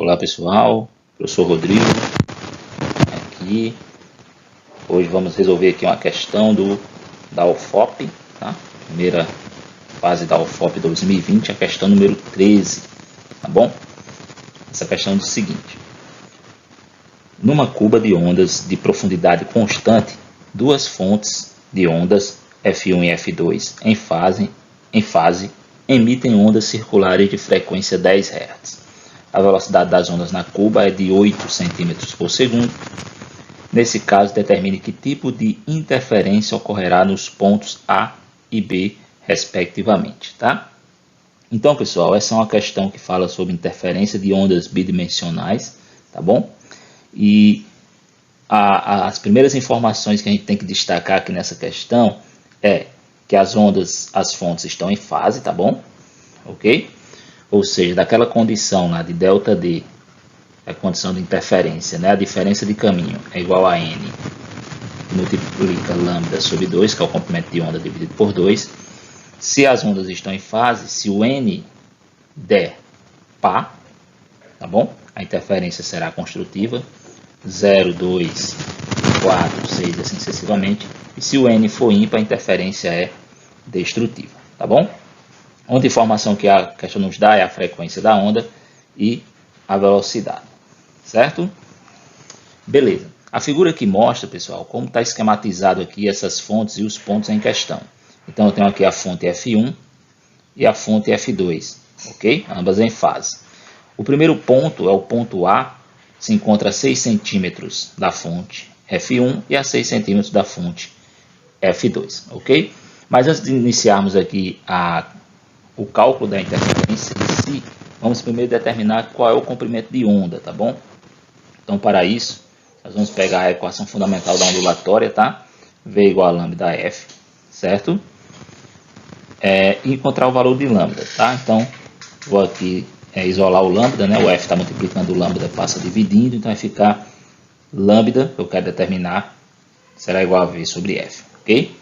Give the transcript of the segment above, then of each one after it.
Olá pessoal, professor Rodrigo aqui. Hoje vamos resolver aqui uma questão da UFOP, tá? Primeira fase da UFOP 2020, a questão número 13, tá bom? Essa questão diz o seguinte: numa cuba de ondas de profundidade constante, duas fontes de ondas F1 e F2 em fase emitem ondas circulares de frequência 10 Hz. A velocidade das ondas na cuba é de 8 cm por segundo. Nesse caso, determine que tipo de interferência ocorrerá nos pontos A e B, respectivamente, tá? Então, pessoal, essa é uma questão que fala sobre interferência de ondas bidimensionais, tá bom? E as primeiras informações que a gente tem que destacar aqui nessa questão é que as fontes estão em fase, tá bom? Ok? Ou seja, daquela condição lá de ΔD, a condição de interferência, né? A diferença de caminho é igual a N multiplica lambda sobre 2, que é o comprimento de onda dividido por 2. Se as ondas estão em fase, se o N der pá, tá bom? A interferência será construtiva, 0, 2, 4, 6 e assim sucessivamente. E se o N for ímpar, a interferência é destrutiva, tá bom? Outra informação que a questão nos dá é a frequência da onda e a velocidade, certo? Beleza. A figura aqui mostra, pessoal, como está esquematizado aqui essas fontes e os pontos em questão. Então, eu tenho aqui a fonte F1 e a fonte F2, ok? Ambas em fase. O primeiro ponto é o ponto A, se encontra a 6 centímetros da fonte F1 e a 6 centímetros da fonte F2, ok? Mas antes de iniciarmos aqui o cálculo da interferência em si, vamos primeiro determinar qual é o comprimento de onda, tá bom? Então, para isso, nós vamos pegar a equação fundamental da ondulatória, tá? V igual a lambda F, certo? E encontrar o valor de lambda, tá? Então, vou aqui isolar o lambda, né? O F está multiplicando o lambda, passa dividindo, então vai ficar lambda, que eu quero determinar, será igual a V sobre F, ok?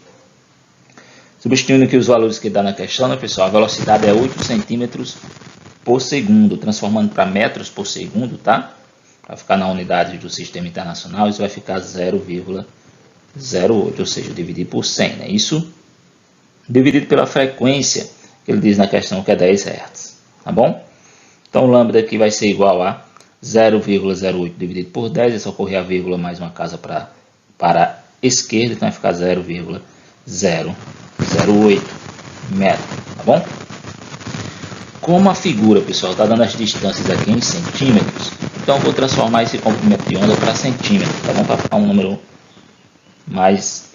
Substituindo aqui os valores que dá na questão, né, pessoal? A velocidade é 8 centímetros por segundo, transformando para metros por segundo, tá? Para ficar na unidade do sistema internacional, isso vai ficar 0,08, ou seja, dividir por 100, né? Isso dividido pela frequência, que ele diz na questão que é 10 Hz, tá bom? Então, o lambda aqui vai ser igual a 0,08 dividido por 10, é só correr a vírgula mais uma casa para a esquerda, então vai ficar 0,008 metros, tá bom? Como a figura, pessoal, está dando as distâncias aqui em centímetros, então eu vou transformar esse comprimento de onda para centímetros, tá bom? Para ficar um número mais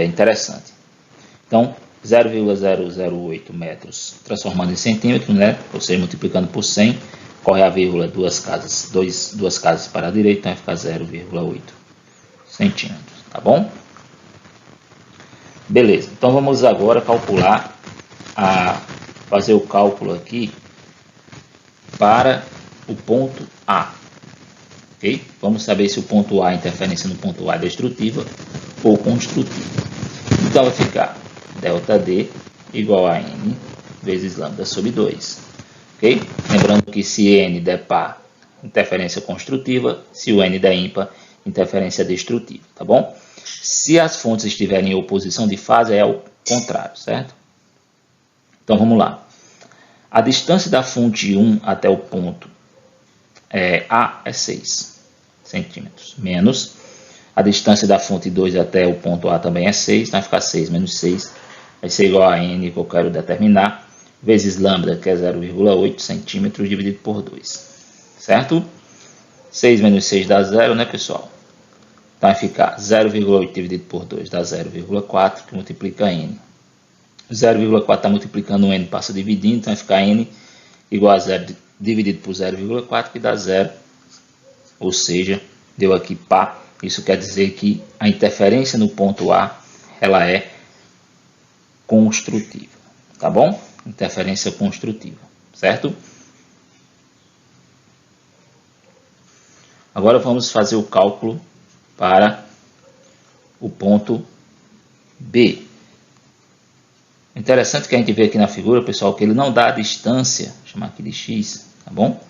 interessante. Então, 0,008 metros transformando em centímetros, né? Ou seja, multiplicando por 100, corre a vírgula duas casas para a direita, então vai ficar 0,8 centímetros, tá bom? Beleza, então vamos agora calcular, fazer o cálculo aqui para o ponto A, ok? Vamos saber se o ponto A, a interferência no ponto A é destrutiva ou construtiva. Então vai ficar ΔD igual a N vezes lambda sobre 2, ok? Lembrando que se N der pá, interferência construtiva, se o N der ímpar, interferência destrutiva, tá bom? Se as fontes estiverem em oposição de fase, é o contrário, certo? Então, vamos lá. A distância da fonte 1 até o ponto A é 6 centímetros, menos a distância da fonte 2 até o ponto A também é 6, então vai ficar 6 menos 6, vai ser igual a N que eu quero determinar, vezes lambda, que é 0,8 centímetros, dividido por 2, certo? 6 menos 6 dá 0, né, pessoal? Então, vai ficar 0,8 dividido por 2 dá 0,4, que multiplica N. 0,4 está multiplicando o N, passa dividindo, então vai ficar N igual a 0 dividido por 0,4, que dá 0. Ou seja, deu aqui pá. Isso quer dizer que a interferência no ponto A, ela é construtiva, tá bom? Interferência construtiva, certo? Agora vamos fazer o cálculo para o ponto B. Interessante que a gente vê aqui na figura, pessoal, que ele não dá a distância, vou chamar aqui de x, tá bom?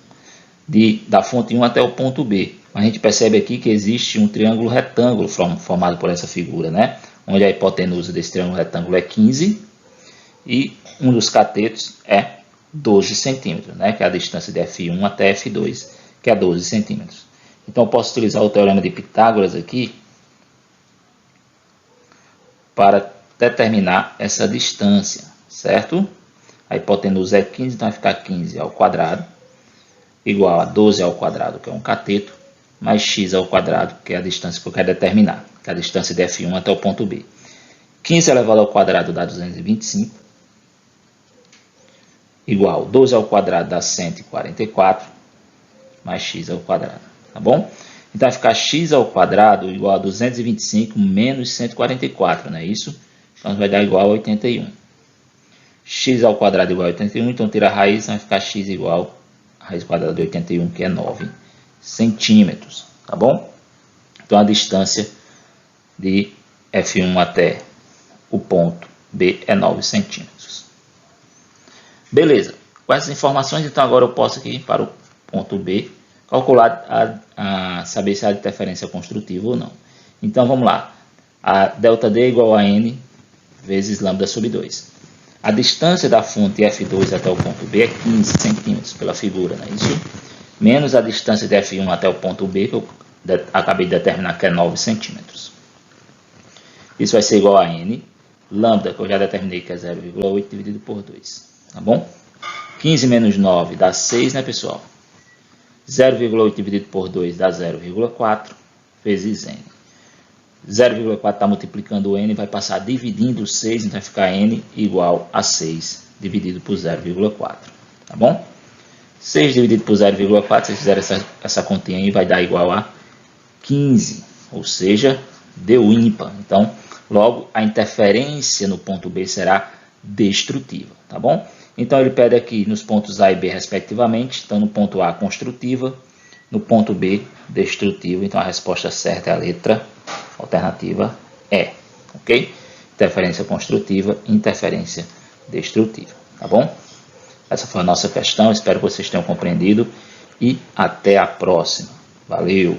da fonte 1 até o ponto B. A gente percebe aqui que existe um triângulo retângulo formado por essa figura, né? Onde a hipotenusa desse triângulo retângulo é 15 e um dos catetos é 12 centímetros, né? Que é a distância de F1 até F2, que é 12 centímetros. Então eu posso utilizar o teorema de Pitágoras aqui para determinar essa distância, certo? A hipotenusa é 15, então vai ficar 15 ao quadrado, igual a 12 ao quadrado, que é um cateto, mais x ao quadrado, que é a distância que eu quero determinar, que é a distância de F1 até o ponto B. 15 elevado ao quadrado dá 225, igual 12 ao quadrado dá 144, mais x ao quadrado, tá bom? Então vai ficar x ao quadrado igual a 225 menos 144, não é isso? Então vai dar igual a 81. X ao quadrado igual a 81, então tira a raiz, vai ficar x igual a raiz quadrada de 81, que é 9 centímetros, tá bom? Então a distância de F1 até o ponto B é 9 centímetros. Beleza, com essas informações, então agora eu posso aqui para o ponto B calcular saber se há interferência construtiva ou não. Então vamos lá, a ΔD é igual a N vezes lambda sobre 2. A distância da fonte F2 até o ponto B é 15 centímetros pela figura, não é isso? Menos a distância de F1 até o ponto B, que eu acabei de determinar que é 9 centímetros. Isso vai ser igual a N, lambda, que eu já determinei que é 0,8 dividido por 2, tá bom? 15 menos 9 dá 6, né, pessoal? 0,8 dividido por 2 dá 0,4 vezes N. 0,4 está multiplicando o N, vai passar dividindo 6, então vai ficar N igual a 6 dividido por 0,4, tá bom? 6 dividido por 0,4, se fizer essa continha aí, vai dar igual a 15, ou seja, deu ímpar. Então, logo, a interferência no ponto B será destrutiva, tá bom? Então, ele pede aqui nos pontos A e B, respectivamente. Então, no ponto A, construtiva, no ponto B, destrutiva. Então, a resposta certa é a letra alternativa E, ok? Interferência construtiva, interferência destrutiva, tá bom? Essa foi a nossa questão, espero que vocês tenham compreendido e até a próxima. Valeu!